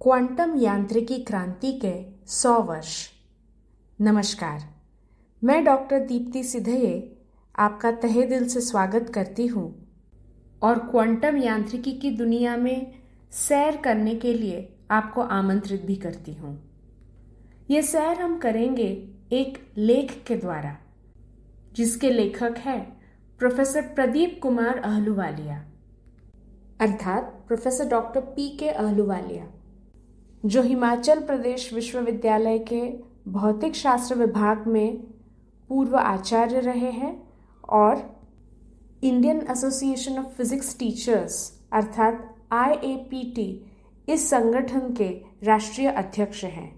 Quantum यांत्रिकी क्रांति के 100 वर्ष। नमस्कार, मैं डॉक्टर दीप्ति सिधये आपका तहे दिल से स्वागत करती हूँ और क्वांटम यांत्रिकी की दुनिया में सैर करने के लिए आपको आमंत्रित भी करती हूँ। ये सैर हम करेंगे एक लेख के द्वारा, जिसके लेखक हैं प्रोफेसर प्रदीप कुमार अहलूवालिया, अर्थात प्रोफेसर डॉक्टर पी.के. अहलूवालिया, जो हिमाचल प्रदेश विश्वविद्यालय के भौतिक शास्त्र विभाग में पूर्व आचार्य रहे हैं और Indian association of physics teachers अर्थात IAPT इस संगठन के राष्ट्रीय अध्यक्ष हैं।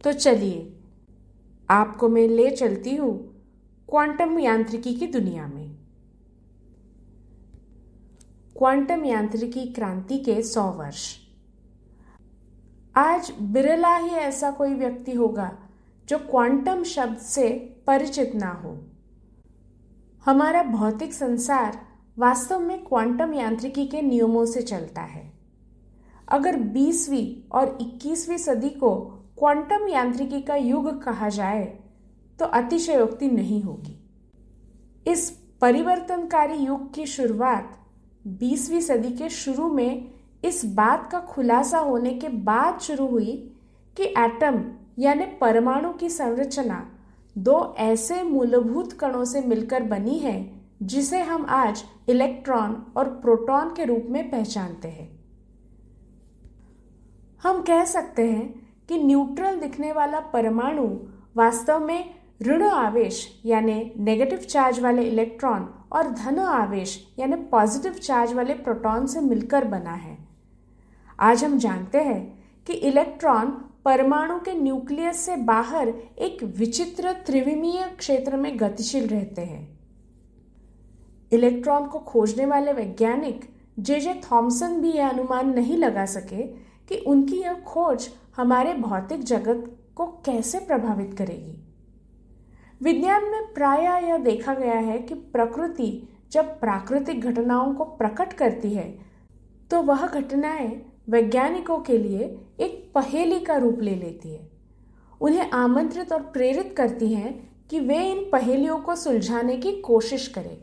तो चलिए, आपको मैं ले चलती हूँ क्वांटम यांत्रिकी की दुनिया में। क्वांटम यांत्रिकी क्रांति के 100 वर्ष। आज बिरला ही ऐसा कोई व्यक्ति होगा जो क्वांटम शब्द से परिचित ना हो। हमारा भौतिक संसार वास्तव में क्वांटम यांत्रिकी के नियमों से चलता है। अगर 20वीं और 21वीं सदी को क्वांटम यांत्रिकी का युग कहा जाए तो अतिशयोक्ति नहीं होगी। इस परिवर्तनकारी युग की शुरुआत 20वीं सदी के शुरू में इस बात का खुलासा होने के बाद शुरू हुई कि एटम यानी परमाणु की संरचना दो ऐसे मूलभूत कणों से मिलकर बनी है जिसे हम आज इलेक्ट्रॉन और प्रोटॉन के रूप में पहचानते हैं। हम कह सकते हैं कि न्यूट्रल दिखने वाला परमाणु वास्तव में ऋण आवेश यानी नेगेटिव चार्ज वाले इलेक्ट्रॉन और धन आवेश यानी पॉजिटिव चार्ज वाले प्रोटॉन से मिलकर बना है। आज हम जानते हैं कि इलेक्ट्रॉन परमाणु के न्यूक्लियस से बाहर एक विचित्र त्रिविमीय क्षेत्र में गतिशील रहते हैं। इलेक्ट्रॉन को खोजने वाले वैज्ञानिक जे थॉमसन भी यह अनुमान नहीं लगा सके कि उनकी यह खोज हमारे भौतिक जगत को कैसे प्रभावित करेगी। विज्ञान में प्रायः यह देखा गया है कि प्रकृति जब प्राकृतिक घटनाओं को प्रकट करती है तो वह घटनाएं वैज्ञानिकों के लिए एक पहेली का रूप ले लेती है। उन्हें आमंत्रित और प्रेरित करती हैं कि वे इन पहेलियों को सुलझाने की कोशिश करें।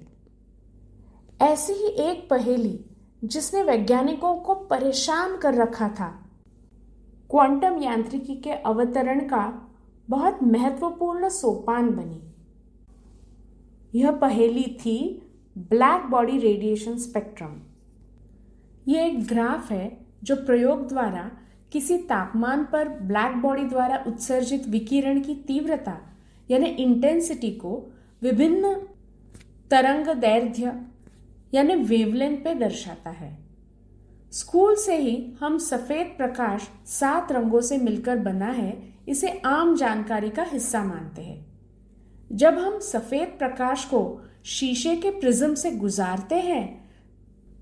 ऐसी ही एक पहेली जिसने वैज्ञानिकों को परेशान कर रखा था, क्वांटम यांत्रिकी के अवतरण का बहुत महत्वपूर्ण सोपान बनी। यह पहेली थी ब्लैक बॉडी रेडिएशन स्पेक्ट्रम। यह एक ग्राफ है जो प्रयोग द्वारा किसी तापमान पर ब्लैक बॉडी द्वारा उत्सर्जित विकिरण की तीव्रता यानी इंटेंसिटी को विभिन्न तरंग दैर्ध्य यानी वेवलेंथ पे दर्शाता है। स्कूल से ही हम सफेद प्रकाश 7 रंगों से मिलकर बना है इसे आम जानकारी का हिस्सा मानते हैं। जब हम सफेद प्रकाश को शीशे के प्रिज्म से गुजारते हैं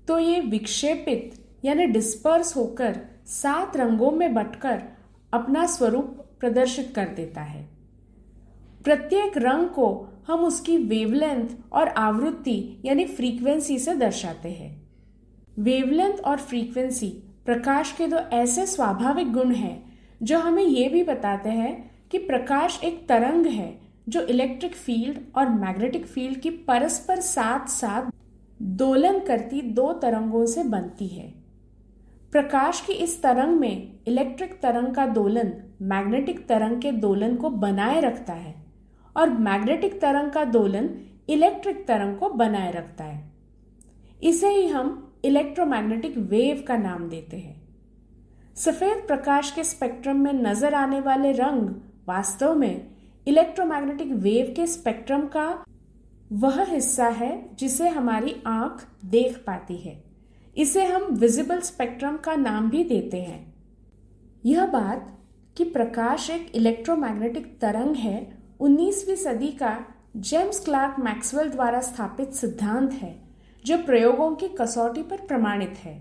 तो ये विक्षेपित यानी डिस्पर्स होकर 7 रंगों में बंटकर अपना स्वरूप प्रदर्शित कर देता है। प्रत्येक रंग को हम उसकी वेवलेंथ और आवृत्ति यानी फ्रीक्वेंसी से दर्शाते हैं। वेवलेंथ और फ्रीक्वेंसी प्रकाश के दो ऐसे स्वाभाविक गुण हैं जो हमें यह भी बताते हैं कि प्रकाश एक तरंग है जो इलेक्ट्रिक फील्ड और मैग्नेटिक फील्ड की परस्पर साथ साथ दोलन करती दो तरंगों से बनती है। प्रकाश की इस तरंग में इलेक्ट्रिक तरंग का दोलन मैग्नेटिक तरंग के दोलन को बनाए रखता है और मैग्नेटिक तरंग का दोलन इलेक्ट्रिक तरंग को बनाए रखता है। इसे ही हम इलेक्ट्रोमैग्नेटिक वेव का नाम देते हैं। सफेद प्रकाश के स्पेक्ट्रम में नजर आने वाले रंग वास्तव में इलेक्ट्रोमैग्नेटिक वेव के स्पेक्ट्रम का वह हिस्सा है जिसे हमारी आंख देख पाती है। इसे हम विजिबल स्पेक्ट्रम का नाम भी देते हैं। यह बात कि प्रकाश एक इलेक्ट्रोमैग्नेटिक तरंग है 19वीं सदी का जेम्स क्लार्क मैक्सवेल द्वारा स्थापित सिद्धांत है जो प्रयोगों की कसौटी पर प्रमाणित है।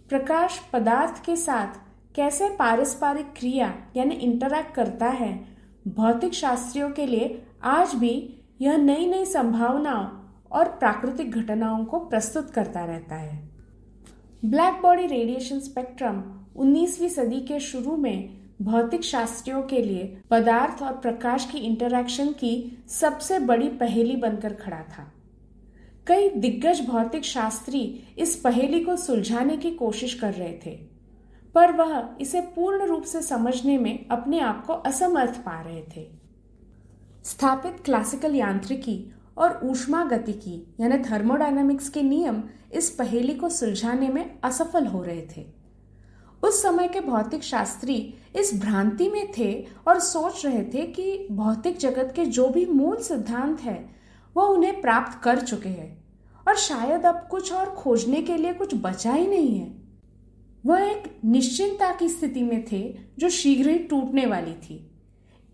प्रकाश पदार्थ के साथ कैसे पारस्परिक क्रिया यानी इंटरैक्ट करता है, भौतिक शास्त्रियों के लिए आज भी यह नई नई संभावनाओं और प्राकृतिक घटनाओं को प्रस्तुत करता रहता है। ब्लैक बॉडी रेडिएशन स्पेक्ट्रम 19वीं सदी के शुरू में भौतिक शास्त्रियों के लिए पदार्थ और प्रकाश की इंटरैक्शन की सबसे बड़ी पहेली बनकर खड़ा था। कई दिग्गज भौतिक शास्त्री इस पहेली को सुलझाने की कोशिश कर रहे थे, पर वह इसे पूर्ण रूप से समझने में अपने आप को असमर्थ पा रहे थे। स्थापित क्लासिकल यांत्रिकी और ऊष्मागतिकी यानी थर्मोडायनामिक्स के नियम इस पहेली को सुलझाने में असफल हो रहे थे। उस समय के भौतिक शास्त्री इस भ्रांति में थे और सोच रहे थे कि भौतिक जगत के जो भी मूल सिद्धांत है वह उन्हें प्राप्त कर चुके हैं और शायद अब कुछ और खोजने के लिए कुछ बचा ही नहीं है। वह एक निश्चिंतता की स्थिति में थे जो शीघ्र ही टूटने वाली थी।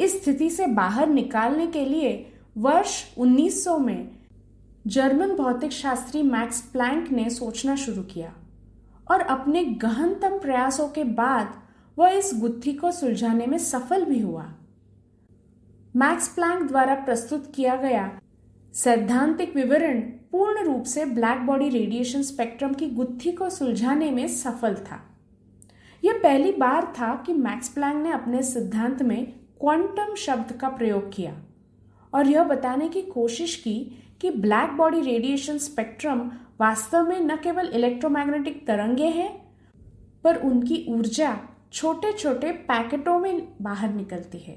इस स्थिति से बाहर निकालने के लिए वर्ष 1900 में जर्मन भौतिक शास्त्री मैक्स प्लैंक ने सोचना शुरू किया और अपने गहनतम प्रयासों के बाद वह इस गुत्थी को सुलझाने में सफल भी हुआ। मैक्स प्लैंक द्वारा प्रस्तुत किया गया सैद्धांतिक विवरण पूर्ण रूप से ब्लैक बॉडी रेडिएशन स्पेक्ट्रम की गुत्थी को सुलझाने में सफल था। यह पहली बार था कि मैक्स प्लैंक ने अपने सिद्धांत में क्वांटम शब्द का प्रयोग किया और यह बताने की कोशिश की कि ब्लैक बॉडी रेडिएशन स्पेक्ट्रम वास्तव में न केवल इलेक्ट्रोमैग्नेटिक तरंगे हैं, पर उनकी ऊर्जा छोटे छोटे पैकेटों में बाहर निकलती है।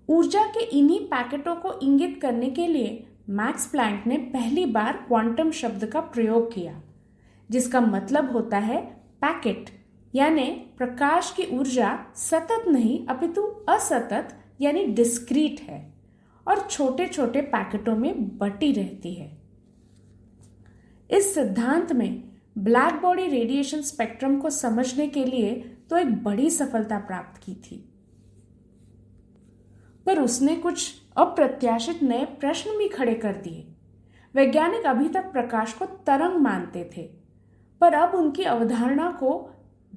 ऊर्जा के इन्हीं पैकेटों को इंगित करने के लिए मैक्स प्लैंक ने पहली बार क्वांटम शब्द का प्रयोग किया, जिसका मतलब होता है पैकेट, यानी प्रकाश की ऊर्जा सतत नहीं अपितु असतत यानी डिस्क्रीट है और छोटे छोटे पैकेटों में बटी रहती है। इस सिद्धांत में ब्लैक बॉडी रेडिएशन स्पेक्ट्रम को समझने के लिए तो एक बड़ी सफलता प्राप्त की थी, पर उसने कुछ अप्रत्याशित नए प्रश्न भी खड़े कर दिए। वैज्ञानिक अभी तक प्रकाश को तरंग मानते थे, पर अब उनकी अवधारणा को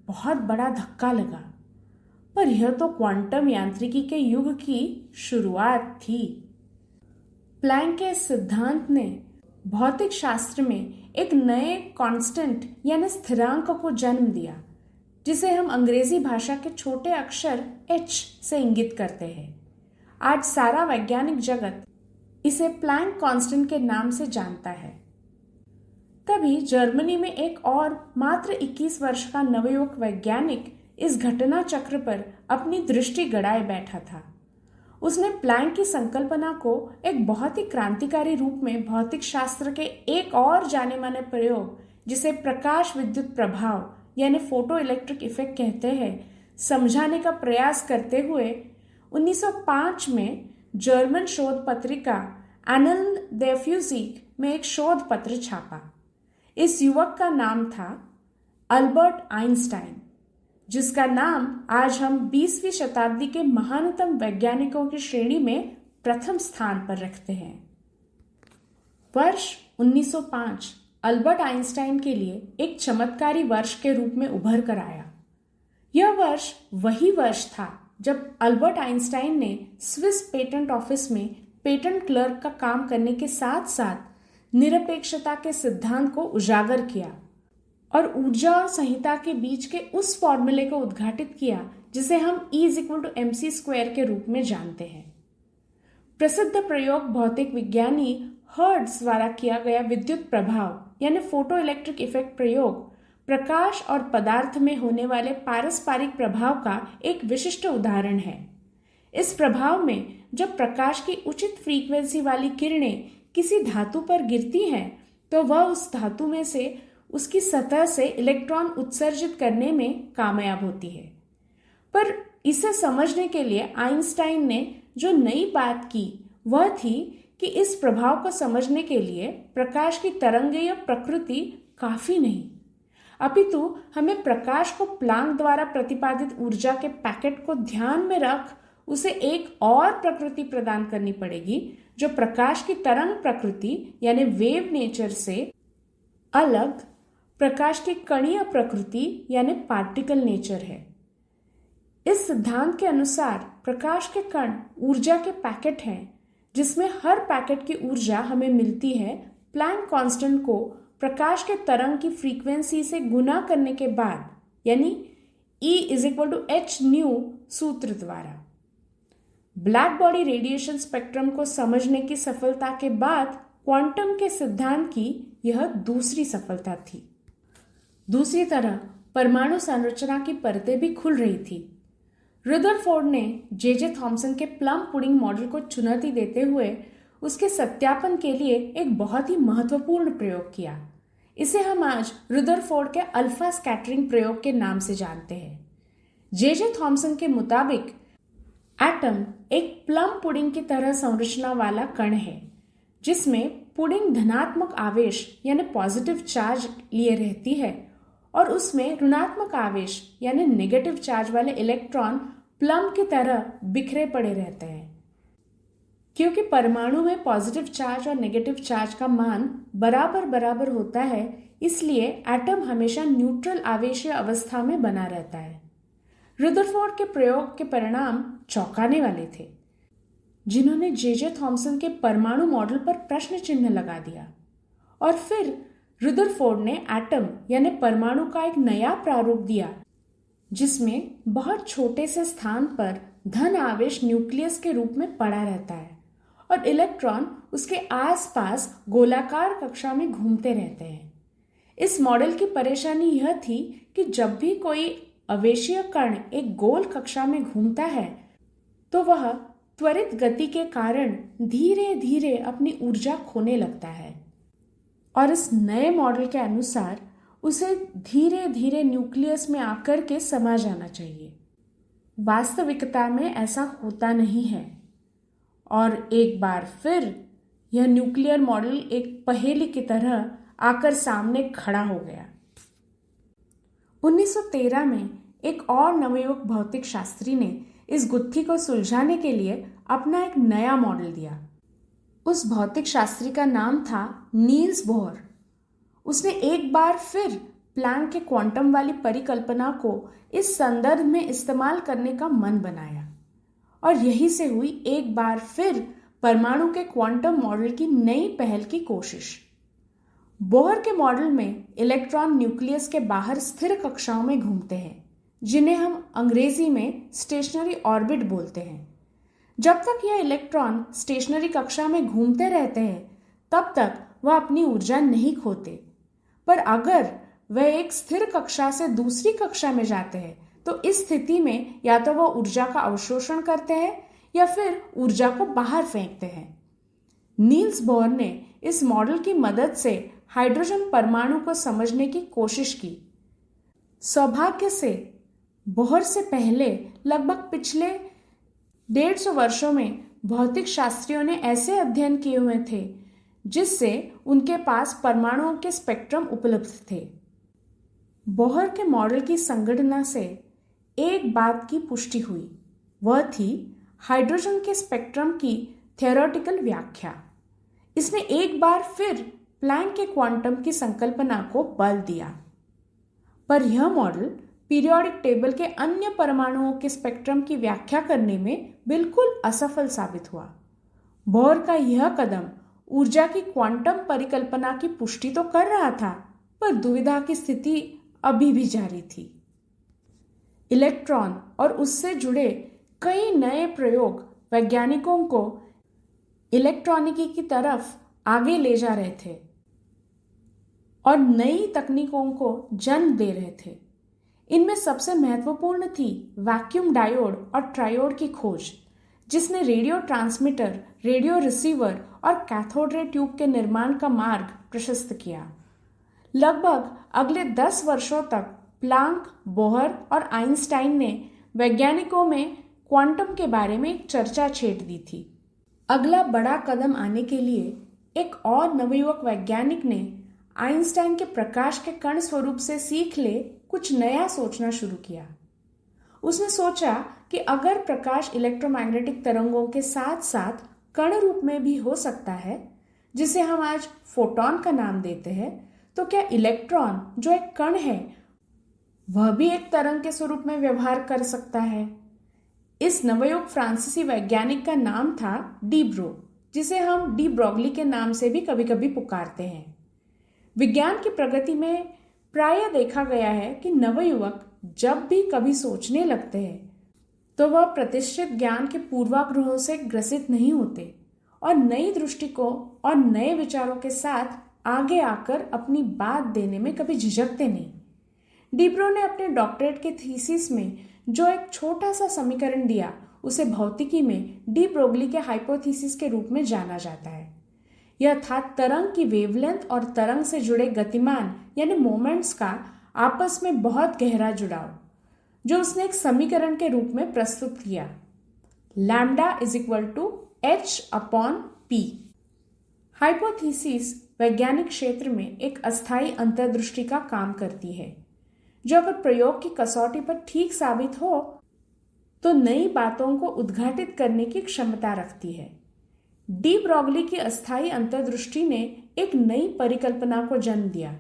बहुत बड़ा धक्का लगा। पर यह तो क्वांटम यांत्रिकी के युग की शुरुआत थी। प्लैंक के सिद्धांत ने भौतिक शास्त्र में एक नए कांस्टेंट यानी स्थिरांक को जन्म दिया, जिसे हम अंग्रेजी भाषा के छोटे अक्षर h से इंगित करते हैं। आज सारा वैज्ञानिक जगत इसे प्लैंक कांस्टेंट के नाम से जानता है। तभी जर्मनी में एक और मात्र 21 वर्ष का नवयुवक वैज्ञानिक इस घटना चक्र पर अपनी दृष्टि गड़ाए बैठा था। उसने प्लैंक की संकल्पना को एक बहुत ही क्रांतिकारी रूप में भौतिक शास्त्र के एक और जाने माने प्रयोग, जिसे प्रकाश विद्युत प्रभाव यानी फोटो इलेक्ट्रिक इफेक्ट कहते हैं, समझाने का प्रयास करते हुए 1905 में जर्मन शोध पत्रिका एनल दे फिजिक में एक शोध पत्र छापा। इस युवक का नाम था अल्बर्ट आइंस्टाइन, जिसका नाम आज हम 20वीं शताब्दी के महानतम वैज्ञानिकों की श्रेणी में प्रथम स्थान पर रखते हैं। वर्ष 1905 अल्बर्ट आइंस्टाइन के लिए एक चमत्कारी वर्ष के रूप में उभर कर आया। यह वर्ष वही वर्ष था जब अल्बर्ट आइंस्टाइन ने स्विस पेटेंट ऑफिस में पेटेंट क्लर्क का काम करने के साथ साथ निरपेक्षता के सिद्धांत को उजागर किया और ऊर्जा और संहिता के बीच के उस फॉर्मूले को उद्घाटित किया जिसे हम E=mc² के रूप में जानते हैं। प्रसिद्ध प्रयोग भौतिक विज्ञानी हर्ट्ज द्वारा किया गया विद्युत प्रभाव यानी फोटो इलेक्ट्रिक इफेक्ट प्रयोग प्रकाश और पदार्थ में होने वाले पारस्परिक प्रभाव का एक विशिष्ट उदाहरण है। इस प्रभाव में जब प्रकाश की उचित फ्रीक्वेंसी वाली किरणें किसी धातु पर गिरती हैं तो वह उस धातु में से उसकी सतह से इलेक्ट्रॉन उत्सर्जित करने में कामयाब होती है। पर इसे समझने के लिए आइंस्टाइन ने जो नई बात की वह थी कि इस प्रभाव को समझने के लिए प्रकाश की तरंगीय प्रकृति काफी नहीं, अपितु हमें प्रकाश को प्लांक द्वारा प्रतिपादित ऊर्जा के पैकेट को ध्यान में रख उसे एक और प्रकृति प्रदान करनी पड़ेगी जो प्रकाश की तरंग प्रकृति यानी वेव नेचर से अलग प्रकाश की कणीय प्रकृति यानी पार्टिकल नेचर है। इस सिद्धांत के अनुसार प्रकाश के कण ऊर्जा के पैकेट हैं, जिसमें हर पैकेट की ऊर्जा हमें मिलती है प्लैंक कांस्टेंट को प्रकाश के तरंग की फ्रीक्वेंसी से गुना करने के बाद, यानी E = h nu सूत्र द्वारा। ब्लैक बॉडी रेडिएशन स्पेक्ट्रम को समझने की सफलता के बाद क्वांटम के सिद्धांत की यह दूसरी सफलता थी। दूसरी तरफ परमाणु संरचना की परतें भी खुल रही थी। रदरफोर्ड ने जे थॉमसन के प्लम पुडिंग मॉडल को चुनौती देते हुए उसके सत्यापन के लिए एक बहुत ही महत्वपूर्ण प्रयोग किया। इसे हम आज रदरफोर्ड के अल्फा स्कैटरिंग प्रयोग के नाम से जानते हैं। जे थॉमसन के मुताबिक एटम एक प्लम पुडिंग की तरह संरचना वाला कण है, जिसमें पुडिंग धनात्मक आवेश यानी पॉजिटिव चार्ज लिए रहती है और उसमें ऋणात्मक आवेश यानी नेगेटिव चार्ज वाले इलेक्ट्रॉन प्लम की तरह बिखरे पड़े रहते हैं। क्योंकि परमाणु में पॉजिटिव चार्ज और नेगेटिव चार्ज का मान बराबर बराबर होता है, इसलिए एटम हमेशा न्यूट्रल आवेशीय अवस्था में बना रहता है। रदरफोर्ड के प्रयोग के परिणाम चौंकाने वाले थे, जिन्होंने जे थॉमसन के परमाणु मॉडल पर प्रश्न चिन्ह लगा दिया। और फिर रदरफोर्ड ने एटम यानी परमाणु का एक नया प्रारूप दिया, जिसमें बहुत छोटे से स्थान पर धन आवेश न्यूक्लियस के रूप में पड़ा रहता है और इलेक्ट्रॉन उसके आसपास गोलाकार कक्षा में घूमते रहते हैं। इस मॉडल की परेशानी यह थी कि जब भी कोई आवेशीय कण एक गोल कक्षा में घूमता है तो वह त्वरित गति के कारण धीरे धीरे अपनी ऊर्जा खोने लगता है, और इस नए मॉडल के अनुसार उसे धीरे धीरे न्यूक्लियस में आकर के समा जाना चाहिए। वास्तविकता में ऐसा होता नहीं है, और एक बार फिर यह न्यूक्लियर मॉडल एक पहेली की तरह आकर सामने खड़ा हो गया। 1913 में एक और नवयुवक भौतिक शास्त्री ने इस गुत्थी को सुलझाने के लिए अपना एक नया मॉडल दिया। उस भौतिक शास्त्री का नाम था नील्स बोहर। उसने एक बार फिर प्लैंक के क्वांटम वाली परिकल्पना को इस संदर्भ में इस्तेमाल करने का मन बनाया, और यही से हुई एक बार फिर परमाणु के क्वांटम मॉडल की नई पहल की कोशिश। बोहर के मॉडल में इलेक्ट्रॉन न्यूक्लियस के बाहर स्थिर कक्षाओं में घूमते हैं, जिन्हें हम अंग्रेजी में स्टेशनरी ऑर्बिट बोलते हैं। जब तक यह इलेक्ट्रॉन स्टेशनरी कक्षा में घूमते रहते हैं, तब तक वह अपनी ऊर्जा नहीं खोते। पर अगर वह एक स्थिर कक्षा से दूसरी कक्षा में जाते हैं, तो इस स्थिति में या तो वह ऊर्जा का अवशोषण करते हैं या फिर ऊर्जा को बाहर फेंकते हैं। नील्स बोहर ने इस मॉडल की मदद से हाइड्रोजन परमाणु को समझने की कोशिश की। सौभाग्य से बोहर से पहले लगभग पिछले 150 वर्षों में भौतिक शास्त्रियों ने ऐसे अध्ययन किए हुए थे जिससे उनके पास परमाणुओं के स्पेक्ट्रम उपलब्ध थे। बोहर के मॉडल की संगणना से एक बात की पुष्टि हुई, वह थी हाइड्रोजन के स्पेक्ट्रम की थियोरेटिकल व्याख्या। इसने एक बार फिर प्लैंक के क्वांटम की संकल्पना को बल दिया। पर यह मॉडल पीरियोडिक टेबल के अन्य परमाणुओं के स्पेक्ट्रम की व्याख्या करने में बिल्कुल असफल साबित हुआ। बोहर का यह कदम ऊर्जा की क्वांटम परिकल्पना की पुष्टि तो कर रहा था, पर दुविधा की स्थिति अभी भी जारी थी। इलेक्ट्रॉन और उससे जुड़े कई नए प्रयोग वैज्ञानिकों को इलेक्ट्रॉनिकी की तरफ आगे ले जा रहे थे और नई तकनीकों को जन्म दे रहे थे। इनमें सबसे महत्वपूर्ण थी वैक्यूम डायोड और ट्रायोड की खोज, जिसने रेडियो ट्रांसमीटर, रेडियो रिसीवर और कैथोड रे ट्यूब के निर्माण का मार्ग प्रशस्त किया। लगभग अगले 10 वर्षों तक प्लांक, बोहर और आइंस्टाइन ने वैज्ञानिकों में क्वांटम के बारे में एक चर्चा छेड़ दी थी। अगला बड़ा कदम आने के लिए एक और नवयुवक वैज्ञानिक ने आइंस्टाइन के प्रकाश के कण स्वरूप से सीख ले कुछ नया सोचना शुरू किया। उसने सोचा कि अगर प्रकाश इलेक्ट्रोमैग्नेटिक तरंगों के साथ साथ कण रूप में भी हो सकता है, जिसे हम आज फोटॉन का नाम देते हैं, तो क्या इलेक्ट्रॉन जो एक कण है वह भी एक तरंग के स्वरूप में व्यवहार कर सकता है। इस नवयुवक फ्रांसीसी वैज्ञानिक का नाम था डी ब्रो, जिसे हम डी ब्रोगली के नाम से भी कभी कभी पुकारते हैं। विज्ञान की प्रगति में प्रायः देखा गया है कि नवयुवक जब भी कभी सोचने लगते हैं तो वह प्रतिष्ठित ज्ञान के पूर्वाग्रहों से ग्रसित नहीं होते और नई दृष्टिकोण और नए विचारों के साथ आगे आकर अपनी बात देने में कभी झिझकते नहीं। डिब्रो ने अपने डॉक्टरेट के थीसिस में जो एक छोटा सा समीकरण दिया उसे भौतिकी में डी ब्रोगली के हाइपोथेसिस के रूप में जाना जाता है। यह था तरंग की वेवलेंथ और तरंग से जुड़े गतिमान यानी मोमेंट्स का आपस में बहुत गहरा जुड़ाव, जो उसने एक समीकरण के रूप में प्रस्तुत किया। Lambda is equal to h upon p। Hypothesis वैज्ञानिक क्षेत्र में एक अस्थायी अंतर्दृष्टि का काम करती है, जो अगर प्रयोग की कसौटी पर ठीक साबित हो तो नई बातों को उद्घाटित करने की क्षमता रखती है। डी ब्रोगली की अस्थायी अंतर्दृष्टि ने एक नई परिकल्पना को जन्म दिया,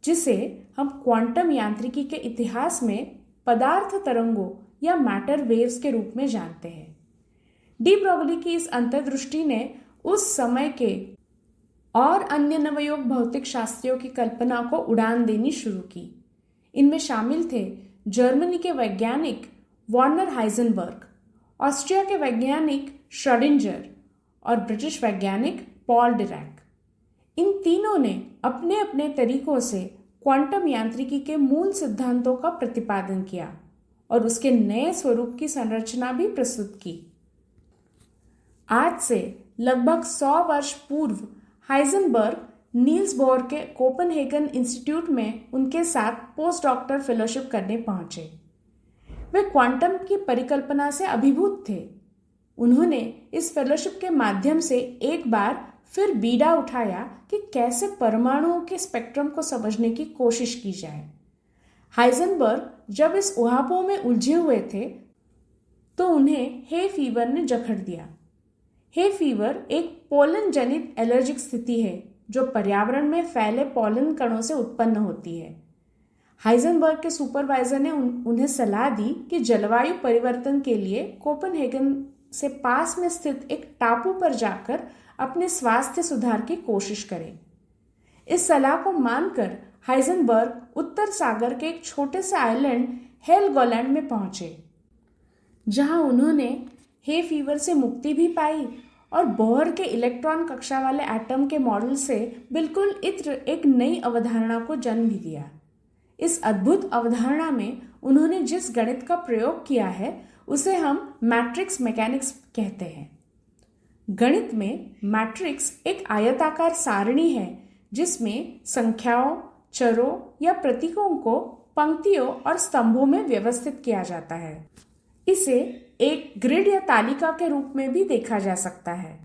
जिसे हम क्वांटम यांत्रिकी के इतिहास में पदार्थ तरंगों या मैटर वेव्स के रूप में जानते हैं। डी ब्रोगली की इस अंतर्दृष्टि ने उस समय के और अन्य नवयुग भौतिक शास्त्रियों की कल्पना को उड़ान देनी शुरू की। इनमें शामिल थे जर्मनी के वैज्ञानिक वर्नर हाइजेनबर्ग, ऑस्ट्रिया के वैज्ञानिक श्रोडिंगर और ब्रिटिश वैज्ञानिक पॉल डिरैक। इन तीनों ने अपने अपने तरीकों से क्वांटम यांत्रिकी के मूल सिद्धांतों का प्रतिपादन किया और उसके नए स्वरूप की संरचना भी प्रस्तुत की। आज से लगभग 100 वर्ष पूर्व हाइजेनबर्ग नील्स बोर के कोपेनहेगन इंस्टीट्यूट में उनके साथ पोस्ट डॉक्टर फेलोशिप करने पहुंचे। वे क्वांटम की परिकल्पना से अभिभूत थे। उन्होंने इस फेलोशिप के माध्यम से एक बार फिर बीड़ा उठाया कि कैसे परमाणुओं के स्पेक्ट्रम को समझने की कोशिश की जाए। हाइजेनबर्ग जब इस उहापोह में उलझे हुए थे तो उन्हें हे फीवर ने जकड़ दिया। हे फीवर एक पोलन जनित एलर्जिक स्थिति है जो पर्यावरण में फैले पोलन कणों से उत्पन्न होती है। हाइजेनबर्ग के सुपरवाइजर ने उन्हें सलाह दी कि जलवायु परिवर्तन के लिए कोपेनहेगन से पास में स्थित एक टापू पर जाकर अपने स्वास्थ्य सुधार की कोशिश करें। इस सलाह को मानकर हाइजेनबर्ग उत्तर सागर के एक छोटे से आइलैंड हेलगोलैंड में पहुंचे, जहां उन्होंने हे फीवर से मुक्ति भी पाई और बोहर के इलेक्ट्रॉन कक्षा वाले एटम के मॉडल से बिल्कुल इत्र एक नई अवधारणा को जन्म भी दिया। इस अद्भुत अवधारणा में उन्होंने जिस गणित का प्रयोग किया है उसे हम मैट्रिक्स मैकेनिक्स कहते हैं। गणित में मैट्रिक्स एक आयताकार सारणी है जिसमें संख्याओं, चरों या प्रतीकों को पंक्तियों और स्तंभों में व्यवस्थित किया जाता है। इसे एक ग्रिड या तालिका के रूप में भी देखा जा सकता है।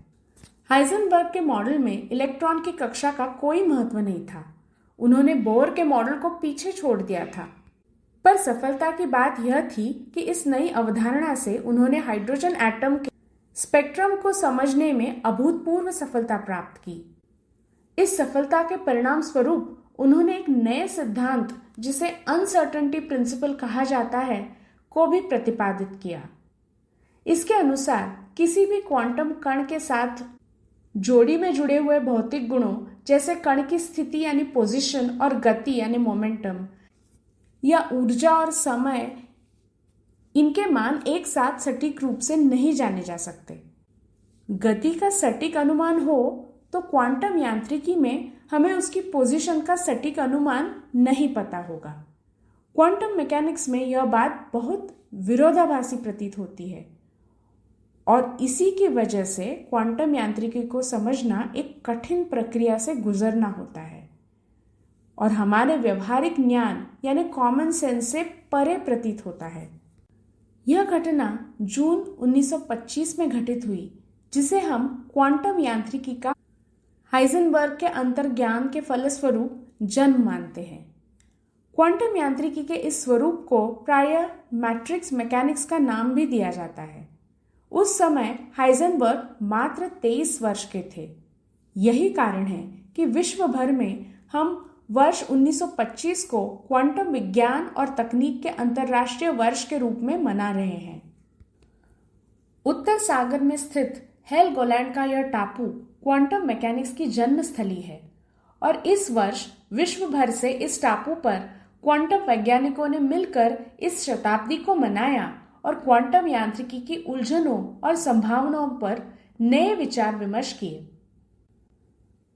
हाइजेनबर्ग के मॉडल में इलेक्ट्रॉन की कक्षा का कोई महत्व नहीं था। उन्होंने बोर के मॉडल को पीछे छोड़ दिया था। पर सफलता की बात यह थी कि इस नई अवधारणा से उन्होंने हाइड्रोजन एटम के स्पेक्ट्रम को समझने में अभूतपूर्व सफलता प्राप्त की। इस सफलता के परिणाम स्वरूप उन्होंने एक नए सिद्धांत, जिसे अनसर्टेनिटी प्रिंसिपल कहा जाता है, को भी प्रतिपादित किया। इसके अनुसार किसी भी क्वांटम कण के साथ जोड़ी में जुड़े हुए भौतिक गुणों जैसे कण की स्थिति यानी पोजीशन और गति यानी मोमेंटम या ऊर्जा और समय, इनके मान एक साथ सटीक रूप से नहीं जाने जा सकते। गति का सटीक अनुमान हो तो क्वांटम यांत्रिकी में हमें उसकी पोजीशन का सटीक अनुमान नहीं पता होगा। क्वांटम मैकेनिक्स में यह बात बहुत विरोधाभासी प्रतीत होती है और इसी की वजह से क्वांटम यांत्रिकी को समझना एक कठिन प्रक्रिया से गुजरना होता है और हमारे व्यवहारिक ज्ञान यानी कॉमन सेंस से परे प्रतीत होता है। यह घटना जून 1925 में घटित हुई, जिसे हम क्वांटम यांत्रिकी का हाइजेनबर्ग के अंतर्ज्ञान के फलस्वरूप जन्म मानते हैं। क्वांटम यांत्रिकी के इस स्वरूप को प्रायः मैट्रिक्स मैकेनिक्स का नाम भी दिया जाता है। उस समय हाइजेनबर्ग मात्र 23 वर्ष के थे। यही कारण है कि विश्व भर में हम वर्ष 1925 को क्वांटम विज्ञान और तकनीक के अंतर्राष्ट्रीय वर्ष के रूप में मना रहे हैं। उत्तर सागर में स्थित हेलगोलैंड का यह टापू क्वांटम मैकेनिक्स की जन्मस्थली है और इस वर्ष विश्व भर से इस टापू पर क्वांटम वैज्ञानिकों ने मिलकर इस शताब्दी को मनाया और क्वांटम यांत्रिकी की उलझनों और संभावनाओं पर नए विचार विमर्श किए।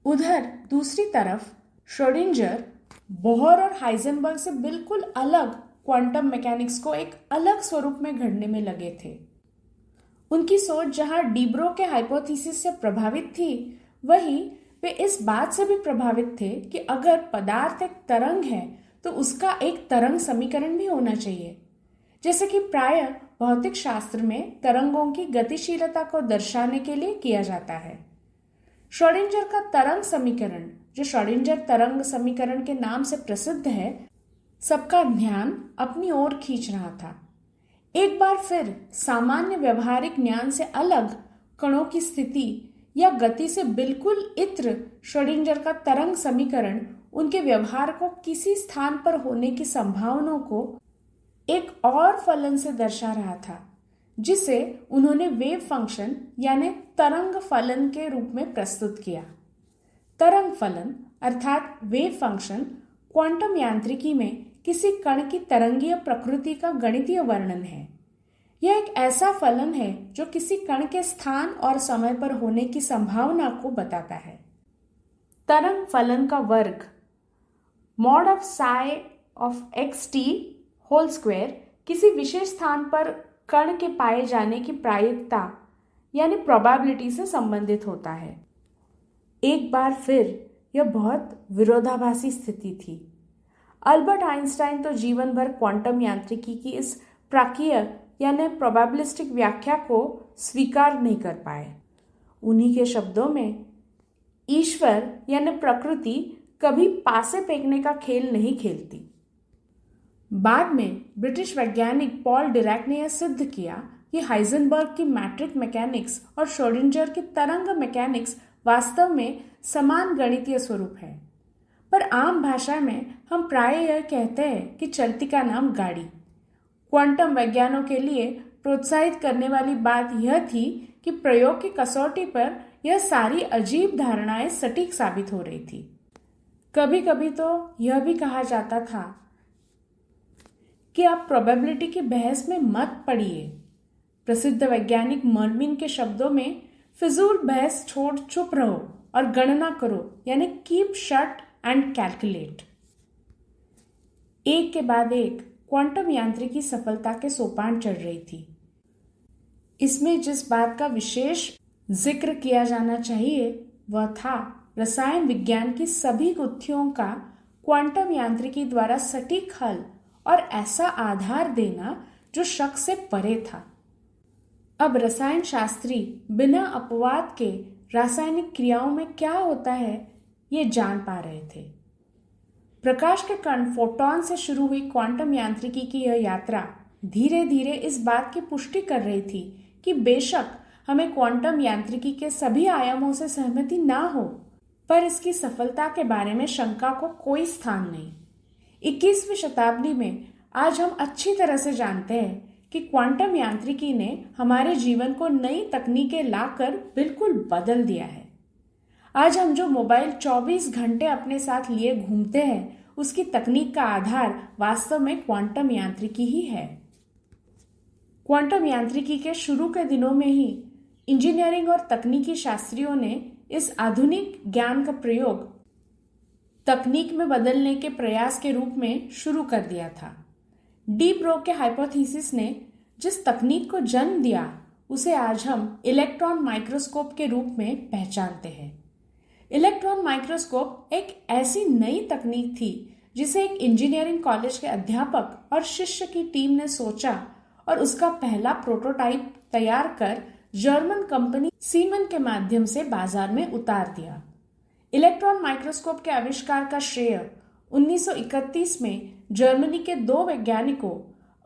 उधर दूसरी तरफ श्रोडिंजर बोहर और हाइजेनबर्ग से बिल्कुल अलग क्वांटम मैकेनिक्स को एक अलग स्वरूप में घड़ने में लगे थे। उनकी सोच जहां डीब्रो के हाइपोथेसिस से प्रभावित थी, वहीं वे इस बात से भी प्रभावित थे कि अगर पदार्थ एक तरंग है तो उसका एक तरंग समीकरण भी होना चाहिए, जैसे कि प्रायः भौतिक शास्त्र में तरंगों की गतिशीलता को दर्शाने के लिए किया जाता है। श्रोडिंजर का तरंग समीकरण, जो श्रोडिंजर तरंग समीकरण के नाम से प्रसिद्ध है, सबका ध्यान अपनी ओर खींच रहा था। एक बार फिर सामान्य व्यवहारिक ज्ञान से अलग कणों की स्थिति या गति से बिल्कुल इत्र श्रोडिंजर का तरंग समीकरण उनके व्यवहार को किसी स्थान पर होने की संभावनाओं को एक और फलन से दर्शा रहा था, जिसे उन्होंने वेव फंक्शन यानी तरंग फलन के रूप में प्रस्तुत किया। तरंग फलन अर्थात वेव फंक्शन क्वांटम यांत्रिकी में किसी कण की तरंगीय प्रकृति का गणितीय वर्णन है। यह एक ऐसा फलन है जो किसी कण के स्थान और समय पर होने की संभावना को बताता है। तरंग फलन का वर्ग mod of psi of x t whole square किसी विशेष स्थान पर कण के पाए जाने की प्रायिकता यानी प्रोबेबिलिटी से संबंधित होता है। एक बार फिर यह बहुत विरोधाभासी स्थिति थी। अल्बर्ट आइंस्टाइन तो जीवन भर क्वांटम यांत्रिकी की इस प्राकीय यानी प्रोबेबिलिस्टिक व्याख्या को स्वीकार नहीं कर पाए। उन्हीं के शब्दों में, ईश्वर यानी प्रकृति कभी पासे फेंकने का खेल नहीं खेलती। बाद में ब्रिटिश वैज्ञानिक पॉल डिरैक ने यह सिद्ध किया कि हाइजेनबर्ग की मैट्रिक मैकेनिक्स और श्रोडिंजर की तरंग मैकेनिक्स वास्तव में समान गणितीय स्वरूप है। पर आम भाषा में हम प्राय यह कहते हैं कि चलती का नाम गाड़ी। क्वांटम वैज्ञानों के लिए प्रोत्साहित करने वाली बात यह थी कि प्रयोग की कसौटी पर यह सारी अजीब धारणाएं सटीक साबित हो रही थी। कभी कभी तो यह भी कहा जाता था कि आप प्रोबेबिलिटी की बहस में मत पड़िए। प्रसिद्ध वैज्ञानिक मर्मिन के शब्दों में, फिजूल बहस छोड़ चुप रहो और गणना करो, यानी कीप शट एंड कैलकुलेट। एक के बाद एक क्वांटम यांत्रिकी सफलता के सोपान चढ़ रही थी। इसमें जिस बात का विशेष जिक्र किया जाना चाहिए वह था रसायन विज्ञान की सभी गुत्थियों का क्वांटम यांत्रिकी द्वारा सटीक हल और ऐसा आधार देना जो शक से परे था। अब रसायन शास्त्री बिना अपवाद के रासायनिक क्रियाओं में क्या होता है ये जान पा रहे थे। प्रकाश के कण फोटॉन से शुरू हुई क्वांटम यांत्रिकी की यह यात्रा धीरे धीरे इस बात की पुष्टि कर रही थी कि बेशक हमें क्वांटम यांत्रिकी के सभी आयामों से सहमति ना हो, पर इसकी सफलता के बारे में शंका को कोई स्थान नहीं। 21वीं शताब्दी में आज हम अच्छी तरह से जानते हैं कि क्वांटम यांत्रिकी ने हमारे जीवन को नई तकनीकें लाकर बिल्कुल बदल दिया है। आज हम जो मोबाइल 24 घंटे अपने साथ लिए घूमते हैं, उसकी तकनीक का आधार वास्तव में क्वांटम यांत्रिकी ही है। क्वांटम यांत्रिकी के शुरू के दिनों में ही इंजीनियरिंग और तकनीकी शास्त्रियों ने इस आधुनिक ज्ञान का प्रयोग तकनीक में बदलने के प्रयास के रूप में शुरू कर दिया था। डी ब्रोग के हाइपोथेसिस ने जिस तकनीक को जन्म दिया उसे आज हम इलेक्ट्रॉन माइक्रोस्कोप के रूप में पहचानते हैं। इलेक्ट्रॉन माइक्रोस्कोप एक ऐसी नई तकनीक थी जिसे एक इंजीनियरिंग कॉलेज के अध्यापक और शिष्य की टीम ने सोचा और उसका पहला प्रोटोटाइप तैयार कर जर्मन कंपनी सीमन के माध्यम से बाजार में उतार दिया। इलेक्ट्रॉन माइक्रोस्कोप के आविष्कार का श्रेय 1931 में जर्मनी के दो वैज्ञानिकों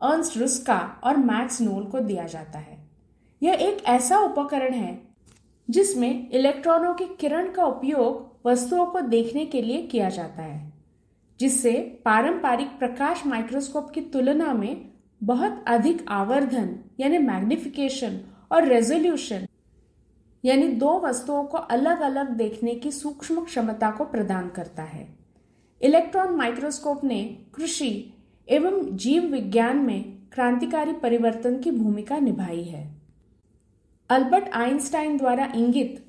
अर्न्स्ट रुस्का और मैक्स नोल को दिया जाता है। यह एक ऐसा उपकरण है जिसमें इलेक्ट्रॉनों की किरण का उपयोग वस्तुओं को देखने के लिए किया जाता है, जिससे पारंपरिक प्रकाश माइक्रोस्कोप की तुलना में बहुत अधिक आवर्धन यानी मैग्निफिकेशन और रेजोल्यूशन यानी दो वस्तुओं को अलग अलग देखने की सूक्ष्म क्षमता को प्रदान करता है। इलेक्ट्रॉन माइक्रोस्कोप ने कृषि एवं जीव विज्ञान में क्रांतिकारी परिवर्तन की भूमिका निभाई है। अल्बर्ट आइंस्टाइन द्वारा इंगित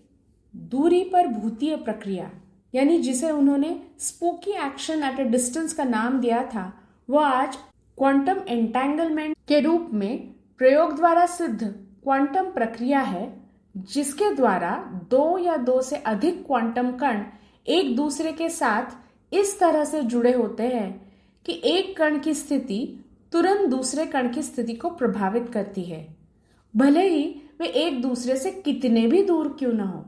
दूरी पर भूतीय प्रक्रिया, यानी जिसे उन्होंने spooky action at a distance का नाम दिया था, वह आज क्वांटम एंटेंगलमेंट के रूप में प्रयोग द्वारा सिद्ध क्वांटम प्रक्रिया है, जिसके द्वारा दो या दो से अधिक क्वांटम कण एक दूसरे के साथ इस तरह से जुड़े होते हैं कि एक कण की स्थिति तुरंत दूसरे कण की स्थिति को प्रभावित करती है, भले ही वे एक दूसरे से कितने भी दूर क्यों न हो।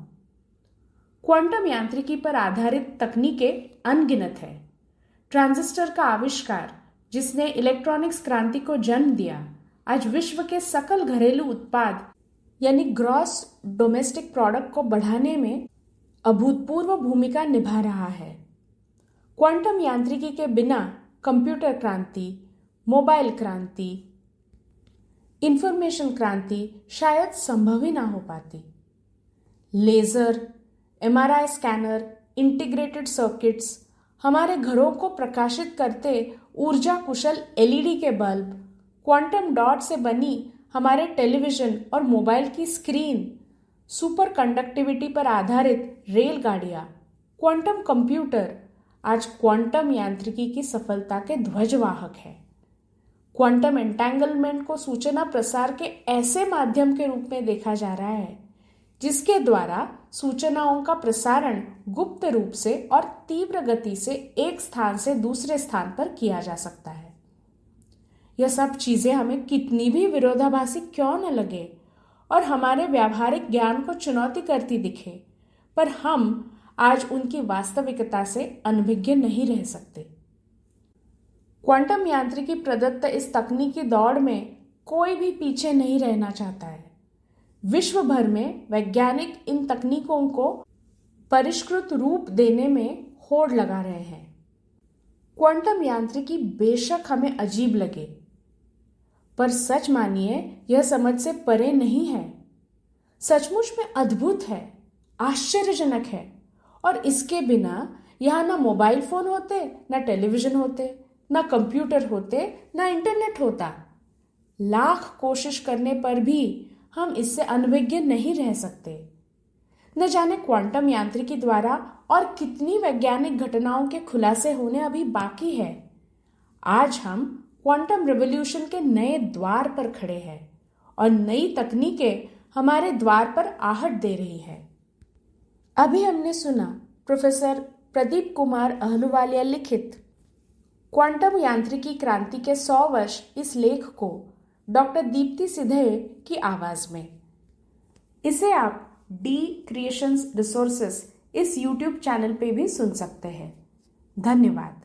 क्वांटम यांत्रिकी पर आधारित तकनीकें अनगिनत है। ट्रांजिस्टर का आविष्कार, जिसने इलेक्ट्रॉनिक्स क्रांति को जन्म दिया, आज विश्व के सकल घरेलू उत्पाद यानी ग्रॉस डोमेस्टिक प्रोडक्ट को बढ़ाने में अभूतपूर्व भूमिका निभा रहा है। क्वांटम यांत्रिकी के बिना कंप्यूटर क्रांति, मोबाइल क्रांति, इंफॉर्मेशन क्रांति शायद संभव ही ना हो पाती। Laser, MRI scanner, integrated circuits, हमारे घरों को प्रकाशित करते ऊर्जा कुशल एलईडी के बल्ब, क्वांटम डॉट से बनी हमारे टेलीविजन और मोबाइल की स्क्रीन, सुपर कंडक्टिविटी पर आधारित रेलगाड़ियां, क्वांटम कंप्यूटर आज क्वांटम यांत्रिकी की सफलता के ध्वजवाहक है। क्वांटम एंटेंगलमेंट को सूचना प्रसार के ऐसे माध्यम के रूप में देखा जा रहा है जिसके द्वारा सूचनाओं का प्रसारण गुप्त रूप से और तीव्र गति से एक स्थान से दूसरे स्थान पर किया जा सकता है। यह सब चीजें हमें कितनी भी विरोधाभासी क्यों न लगे और हमारे व्यावहारिक ज्ञान को चुनौती करती दिखे, पर हम आज उनकी वास्तविकता से अनभिज्ञ नहीं रह सकते। क्वांटम यांत्रिकी प्रदत्त इस तकनीकी दौड़ में कोई भी पीछे नहीं रहना चाहता है। विश्व भर में वैज्ञानिक इन तकनीकों को परिष्कृत रूप देने में होड़ लगा रहे हैं। क्वांटम यांत्रिकी बेशक हमें अजीब लगे, पर सच मानिए यह समझ से परे नहीं है। सचमुच में अद्भुत है, आश्चर्यजनक है, और इसके बिना यहां ना मोबाइल फोन होते, ना टेलीविजन होते, ना कंप्यूटर होते, ना इंटरनेट होता। लाख कोशिश करने पर भी हम इससे अनभिज्ञ नहीं रह सकते। न जाने क्वांटम यांत्रिकी द्वारा और कितनी वैज्ञानिक घटनाओं के खुलासे होने अभी बाकी है। आज हम क्वांटम रिवॉल्यूशन के नए द्वार पर खड़े हैं और नई तकनीकें हमारे द्वार पर आहट दे रही है। अभी हमने सुना प्रोफेसर प्रदीप कुमार अहलुवालिया लिखित क्वांटम यांत्रिकी क्रांति के 100 वर्ष इस लेख को डॉक्टर दीप्ति सिधे की आवाज में। इसे आप डी क्रिएशंस रिसोर्सेस इस YouTube चैनल पे भी सुन सकते हैं। धन्यवाद।